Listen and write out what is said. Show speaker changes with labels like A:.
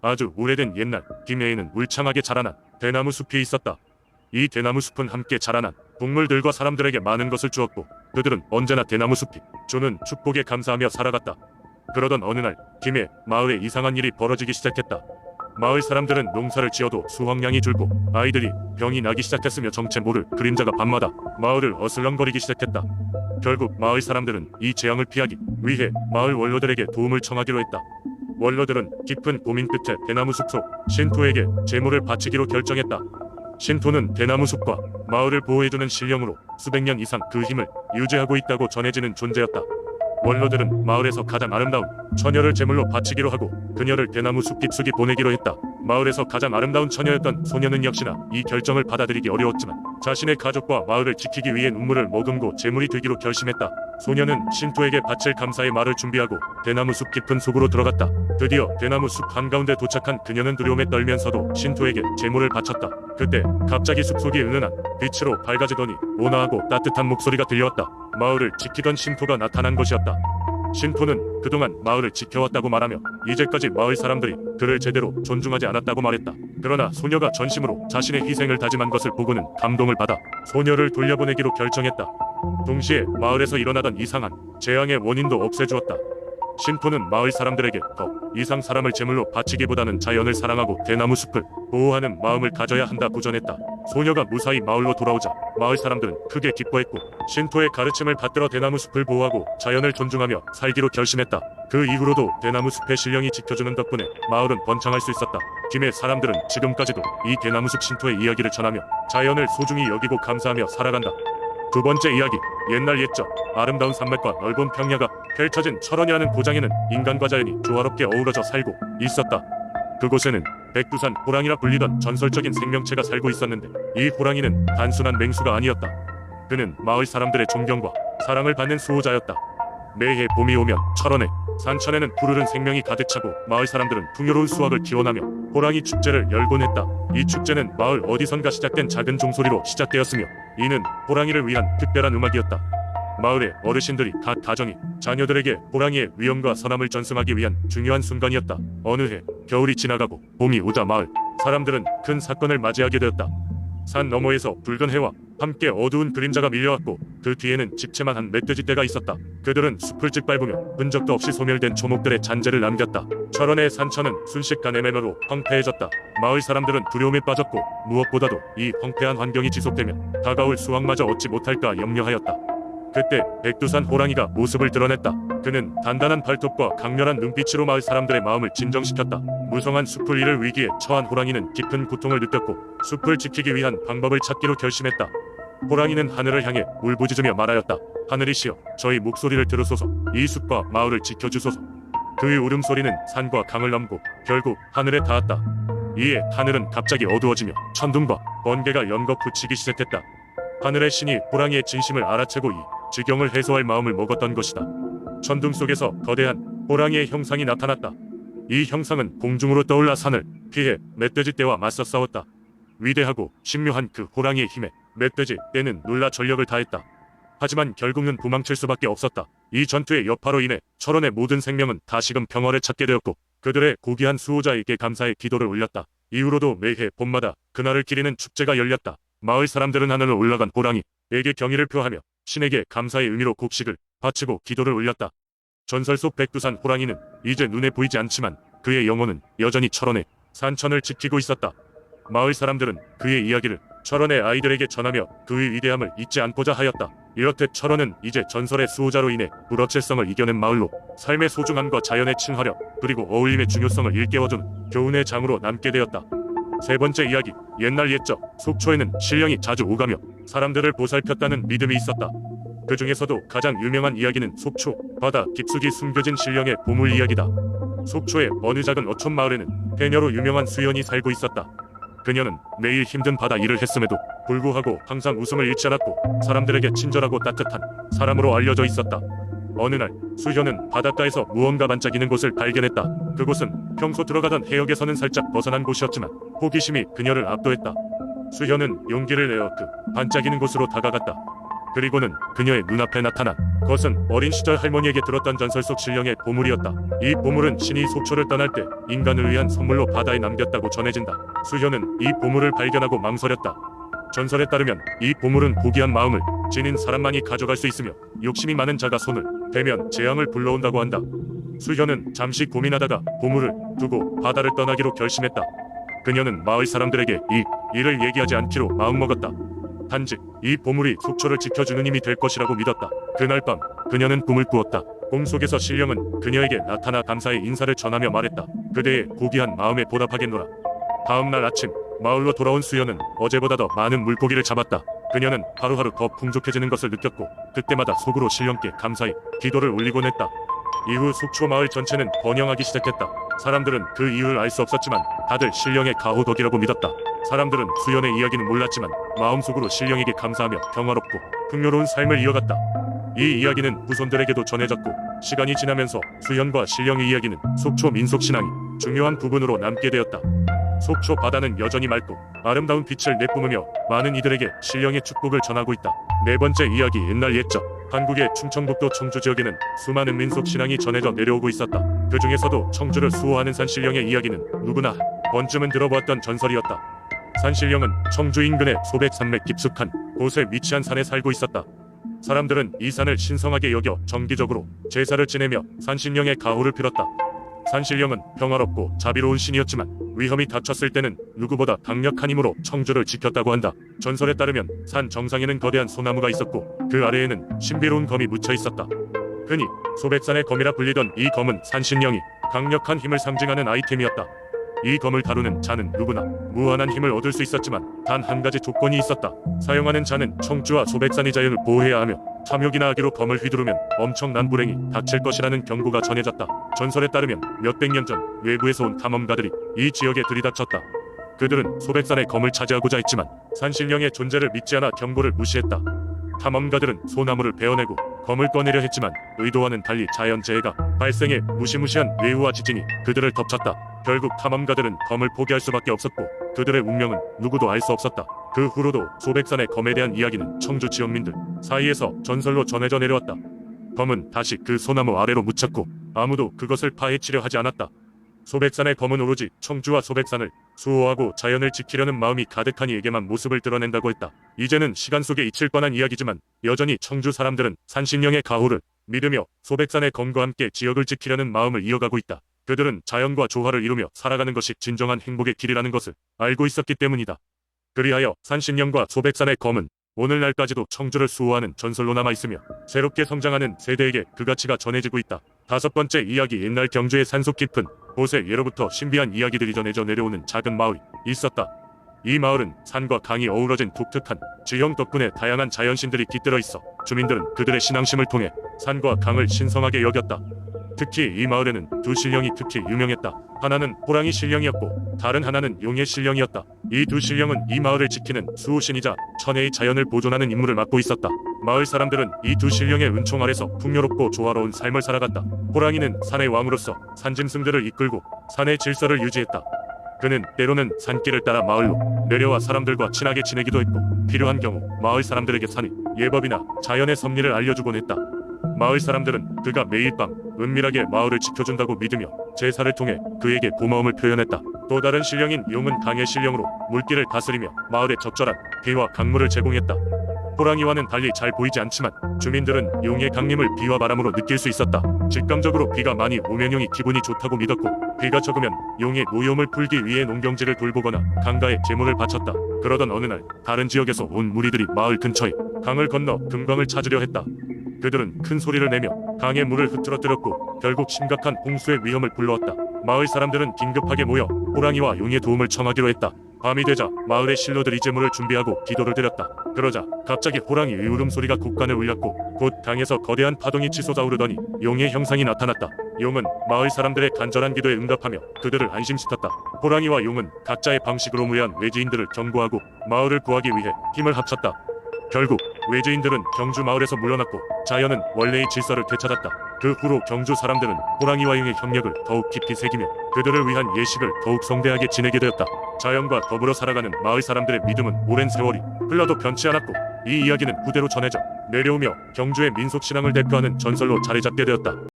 A: 아주 오래된 옛날 김해에는 울창하게 자라난 대나무 숲이 있었다. 이 대나무 숲은 함께 자라난 동물들과 사람들에게 많은 것을 주었고 그들은 언제나 대나무 숲이 주는 축복에 감사하며 살아갔다. 그러던 어느 날 김해 마을에 이상한 일이 벌어지기 시작했다. 마을 사람들은 농사를 지어도 수확량이 줄고 아이들이 병이 나기 시작했으며 정체 모를 그림자가 밤마다 마을을 어슬렁거리기 시작했다. 결국 마을 사람들은 이 재앙을 피하기 위해 마을 원로들에게 도움을 청하기로 했다. 원로들은 깊은 고민 끝에 대나무 숲 속 신토에게 제물을 바치기로 결정했다. 신토는 대나무 숲과 마을을 보호해주는 신령으로 수백 년 이상 그 힘을 유지하고 있다고 전해지는 존재였다. 원로들은 마을에서 가장 아름다운 처녀를 제물로 바치기로 하고 그녀를 대나무 숲 깊숙이 보내기로 했다. 마을에서 가장 아름다운 처녀였던 소녀는 역시나 이 결정을 받아들이기 어려웠지만 자신의 가족과 마을을 지키기 위해 눈물을 머금고 제물이 되기로 결심했다. 소녀는 신토에게 바칠 감사의 말을 준비하고 대나무 숲 깊은 속으로 들어갔다. 드디어 대나무 숲 한가운데 도착한 그녀는 두려움에 떨면서도 신토에게 제물을 바쳤다. 그때 갑자기 숲속이 은은한 빛으로 밝아지더니 온화하고 따뜻한 목소리가 들려왔다. 마을을 지키던 신토가 나타난 것이었다. 신토는 그동안 마을을 지켜왔다고 말하며 이제까지 마을 사람들이 그를 제대로 존중하지 않았다고 말했다. 그러나 소녀가 전심으로 자신의 희생을 다짐한 것을 보고는 감동을 받아 소녀를 돌려보내기로 결정했다. 동시에 마을에서 일어나던 이상한 재앙의 원인도 없애주었다. 신토는 마을 사람들에게 더 이상 사람을 제물로 바치기보다는 자연을 사랑하고 대나무 숲을 보호하는 마음을 가져야 한다 부전했다. 소녀가 무사히 마을로 돌아오자 마을 사람들은 크게 기뻐했고 신토의 가르침을 받들어 대나무 숲을 보호하고 자연을 존중하며 살기로 결심했다. 그 이후로도 대나무 숲의 신령이 지켜주는 덕분에 마을은 번창할 수 있었다. 김해 사람들은 지금까지도 이 대나무 숲 신토의 이야기를 전하며 자연을 소중히 여기고 감사하며 살아간다. 두 번째 이야기. 옛날 옛적 아름다운 산맥과 넓은 평야가 펼쳐진 철원이라는 고장에는 인간과 자연이 조화롭게 어우러져 살고 있었다. 그곳에는 백두산 호랑이라 불리던 전설적인 생명체가 살고 있었는데 이 호랑이는 단순한 맹수가 아니었다. 그는 마을 사람들의 존경과 사랑을 받는 수호자였다. 매해 봄이 오면 철원에 산천에는 푸르른 생명이 가득 차고 마을 사람들은 풍요로운 수확을 기원하며 호랑이 축제를 열곤 했다. 이 축제는 마을 어디선가 시작된 작은 종소리로 시작되었으며 이는 호랑이를 위한 특별한 음악이었다. 마을의 어르신들이 각 가정이 자녀들에게 호랑이의 위엄과 선함을 전승하기 위한 중요한 순간이었다. 어느 해 겨울이 지나가고 봄이 오자 마을 사람들은 큰 사건을 맞이하게 되었다. 산 너머에서 붉은 해와 함께 어두운 그림자가 밀려왔고 그 뒤에는 집채만 한 멧돼지 떼가 있었다. 그들은 숲을 짓밟으며 흔적도 없이 소멸된 초목들의 잔재를 남겼다. 철원의 산천은 순식간에 메마르고 황폐해졌다. 마을 사람들은 두려움에 빠졌고 무엇보다도 이 황폐한 환경이 지속되면 다가올 수확마저 얻지 못할까 염려하였다. 그때 백두산 호랑이가 모습을 드러냈다. 그는 단단한 발톱과 강렬한 눈빛으로 마을 사람들의 마음을 진정시켰다. 무성한 숲을 잃을 위기에 처한 호랑이는 깊은 고통을 느꼈고 숲을 지키기 위한 방법을 찾기로 결심했다. 호랑이는 하늘을 향해 울부짖으며 말하였다. 하늘이시여, 저희 목소리를 들으소서. 이 숲과 마을을 지켜주소서. 그의 울음소리는 산과 강을 넘고 결국 하늘에 닿았다. 이에 하늘은 갑자기 어두워지며 천둥과 번개가 연거푸치기 시작했다. 하늘의 신이 호랑이의 진심을 알아채고 이 지경을 해소할 마음을 먹었던 것이다. 천둥 속에서 거대한 호랑이의 형상이 나타났다. 이 형상은 공중으로 떠올라 산을 피해 멧돼지 떼와 맞서 싸웠다. 위대하고 신묘한 그 호랑이의 힘에 멧돼지 떼는 놀라 전력을 다했다. 하지만 결국은 도망칠 수밖에 없었다. 이 전투의 여파로 인해 철원의 모든 생명은 다시금 평화를 찾게 되었고 그들의 고귀한 수호자에게 감사의 기도를 올렸다. 이후로도 매해 봄마다 그날을 기리는 축제가 열렸다. 마을 사람들은 하늘로 올라간 호랑이에게 경의를 표하며 신에게 감사의 의미로 곡식을 바치고 기도를 올렸다. 전설 속 백두산 호랑이는 이제 눈에 보이지 않지만 그의 영혼은 여전히 철원의 산천을 지키고 있었다. 마을 사람들은 그의 이야기를 철원의 아이들에게 전하며 그의 위대함을 잊지 않고자 하였다. 이렇듯 철원은 이제 전설의 수호자로 인해 불어체성을 이겨낸 마을로 삶의 소중함과 자연의 친화력 그리고 어울림의 중요성을 일깨워준 교훈의 장으로 남게 되었다. 세 번째 이야기. 옛날 옛적 속초에는 신령이 자주 오가며 사람들을 보살폈다는 믿음이 있었다. 그 중에서도 가장 유명한 이야기는 속초 바다 깊숙이 숨겨진 신령의 보물 이야기다. 속초의 어느 작은 어촌 마을에는 해녀로 유명한 수연이 살고 있었다. 그녀는 매일 힘든 바다 일을 했음에도 불구하고 항상 웃음을 잃지 않았고 사람들에게 친절하고 따뜻한 사람으로 알려져 있었다. 어느 날 수현은 바닷가에서 무언가 반짝이는 곳을 발견했다. 그곳은 평소 들어가던 해역에서는 살짝 벗어난 곳이었지만 호기심이 그녀를 압도했다. 수현은 용기를 내어 그 반짝이는 곳으로 다가갔다. 그리고는 그녀의 눈앞에 나타난 그것은 어린 시절 할머니에게 들었던 전설 속 신령의 보물이었다. 이 보물은 신이 속초를 떠날 때 인간을 위한 선물로 바다에 남겼다고 전해진다. 수현은 이 보물을 발견하고 망설였다. 전설에 따르면 이 보물은 고귀한 마음을 지닌 사람만이 가져갈 수 있으며 욕심이 많은 자가 손을 대면 재앙을 불러온다고 한다. 수현은 잠시 고민하다가 보물을 두고 바다를 떠나기로 결심했다. 그녀는 마을 사람들에게 이 일을 얘기하지 않기로 마음먹었다. 단지 이 보물이 속초를 지켜주는 힘이 될 것이라고 믿었다. 그날 밤 그녀는 꿈을 꾸었다. 꿈속에서 신령은 그녀에게 나타나 감사의 인사를 전하며 말했다. 그대의 고귀한 마음에 보답하겠노라. 다음날 아침 마을로 돌아온 수연은 어제보다 더 많은 물고기를 잡았다. 그녀는 하루하루 더 풍족해지는 것을 느꼈고 그때마다 속으로 신령께 감사의 기도를 올리곤 했다. 이후 속초 마을 전체는 번영하기 시작했다. 사람들은 그 이유를 알 수 없었지만 다들 신령의 가호덕이라고 믿었다. 사람들은 수연의 이야기는 몰랐지만 마음속으로 신령에게 감사하며 평화롭고 풍요로운 삶을 이어갔다. 이 이야기는 후손들에게도 전해졌고 시간이 지나면서 수연과 신령의 이야기는 속초 민속신앙이 중요한 부분으로 남게 되었다. 속초 바다는 여전히 맑고 아름다운 빛을 내뿜으며 많은 이들에게 신령의 축복을 전하고 있다. 네 번째 이야기. 옛날 옛적 한국의 충청북도 청주 지역에는 수많은 민속신앙이 전해져 내려오고 있었다. 그 중에서도 청주를 수호하는 산신령의 이야기는 누구나 한 번쯤은 들어보았던 전설이었다. 산신령은 청주 인근의 소백산맥 깊숙한 곳에 위치한 산에 살고 있었다. 사람들은 이 산을 신성하게 여겨 정기적으로 제사를 지내며 산신령의 가호를 빌었다. 산신령은 평화롭고 자비로운 신이었지만 위험이 닥쳤을 때는 누구보다 강력한 힘으로 청주를 지켰다고 한다. 전설에 따르면 산 정상에는 거대한 소나무가 있었고 그 아래에는 신비로운 검이 묻혀 있었다. 흔히 소백산의 검이라 불리던 이 검은 산신령이 강력한 힘을 상징하는 아이템이었다. 이 검을 다루는 자는 누구나 무한한 힘을 얻을 수 있었지만 단 한 가지 조건이 있었다. 사용하는 자는 청주와 소백산의 자연을 보호해야 하며 탐욕이나 악의로 검을 휘두르면 엄청난 불행이 닥칠 것이라는 경고가 전해졌다. 전설에 따르면 몇백 년 전 외부에서 온 탐험가들이 이 지역에 들이닥쳤다. 그들은 소백산의 검을 차지하고자 했지만 산신령의 존재를 믿지 않아 경고를 무시했다. 탐험가들은 소나무를 베어내고 검을 꺼내려 했지만 의도와는 달리 자연재해가 발생해 무시무시한 뇌우와 지진이 그들을 덮쳤다. 결국 탐험가들은 검을 포기할 수밖에 없었고 그들의 운명은 누구도 알 수 없었다. 그 후로도 소백산의 검에 대한 이야기는 청주 지역민들 사이에서 전설로 전해져 내려왔다. 검은 다시 그 소나무 아래로 묻혔고 아무도 그것을 파헤치려 하지 않았다. 소백산의 검은 오로지 청주와 소백산을 수호하고 자연을 지키려는 마음이 가득한 이에게만 모습을 드러낸다고 했다. 이제는 시간 속에 잊힐 뻔한 이야기지만 여전히 청주 사람들은 산신령의 가호를 믿으며 소백산의 검과 함께 지역을 지키려는 마음을 이어가고 있다. 그들은 자연과 조화를 이루며 살아가는 것이 진정한 행복의 길이라는 것을 알고 있었기 때문이다. 그리하여 산신령과 소백산의 검은 오늘날까지도 청주를 수호하는 전설로 남아있으며 새롭게 성장하는 세대에게 그 가치가 전해지고 있다. 다섯 번째 이야기. 옛날 경주의 산속 깊은 곳에 예로부터 신비한 이야기들이 전해져 내려오는 작은 마을이 있었다. 이 마을은 산과 강이 어우러진 독특한 지형 덕분에 다양한 자연신들이 깃들어 있어 주민들은 그들의 신앙심을 통해 산과 강을 신성하게 여겼다. 특히 이 마을에는 두 신령이 특히 유명했다. 하나는 호랑이 신령이었고 다른 하나는 용의 신령이었다. 이 두 신령은 이 마을을 지키는 수호신이자 천혜의 자연을 보존하는 임무를 맡고 있었다. 마을 사람들은 이 두 신령의 은총 아래서 풍요롭고 조화로운 삶을 살아갔다. 호랑이는 산의 왕으로서 산짐승들을 이끌고 산의 질서를 유지했다. 그는 때로는 산길을 따라 마을로 내려와 사람들과 친하게 지내기도 했고 필요한 경우 마을 사람들에게 산의 예법이나 자연의 섭리를 알려주곤 했다. 마을 사람들은 그가 매일 밤 은밀하게 마을을 지켜준다고 믿으며 제사를 통해 그에게 고마움을 표현했다. 또 다른 신령인 용은 강의 신령으로 물길을 다스리며 마을에 적절한 비와 강물을 제공했다. 호랑이와는 달리 잘 보이지 않지만 주민들은 용의 강림을 비와 바람으로 느낄 수 있었다. 직감적으로 비가 많이 오면 용이 기분이 좋다고 믿었고 비가 적으면 용의 노여움을 풀기 위해 농경지를 돌보거나 강가에 제물을 바쳤다. 그러던 어느 날 다른 지역에서 온 무리들이 마을 근처에 강을 건너 금광을 찾으려 했다. 그들은 큰 소리를 내며 강의 물을 흐트러뜨렸고 결국 심각한 홍수의 위험을 불러왔다. 마을 사람들은 긴급하게 모여 호랑이와 용의 도움을 청하기로 했다. 밤이 되자 마을의 신로들이 제물을 준비하고 기도를 드렸다. 그러자 갑자기 호랑이의 울음소리가 곳간을 울렸고 곧 강에서 거대한 파동이 치솟아 오르더니 용의 형상이 나타났다. 용은 마을 사람들의 간절한 기도에 응답하며 그들을 안심시켰다. 호랑이와 용은 각자의 방식으로 무해한 외지인들을 경고하고 마을을 구하기 위해 힘을 합쳤다. 결국 외지인들은 경주 마을에서 물러났고 자연은 원래의 질서를 되찾았다. 그 후로 경주 사람들은 호랑이와 용의 협력을 더욱 깊이 새기며 그들을 위한 예식을 더욱 성대하게 지내게 되었다. 자연과 더불어 살아가는 마을 사람들의 믿음은 오랜 세월이 흘러도 변치 않았고, 이 이야기는 구대로 전해져 내려오며 경주의 민속신앙을 대표하는 전설로 자리 잡게 되었다.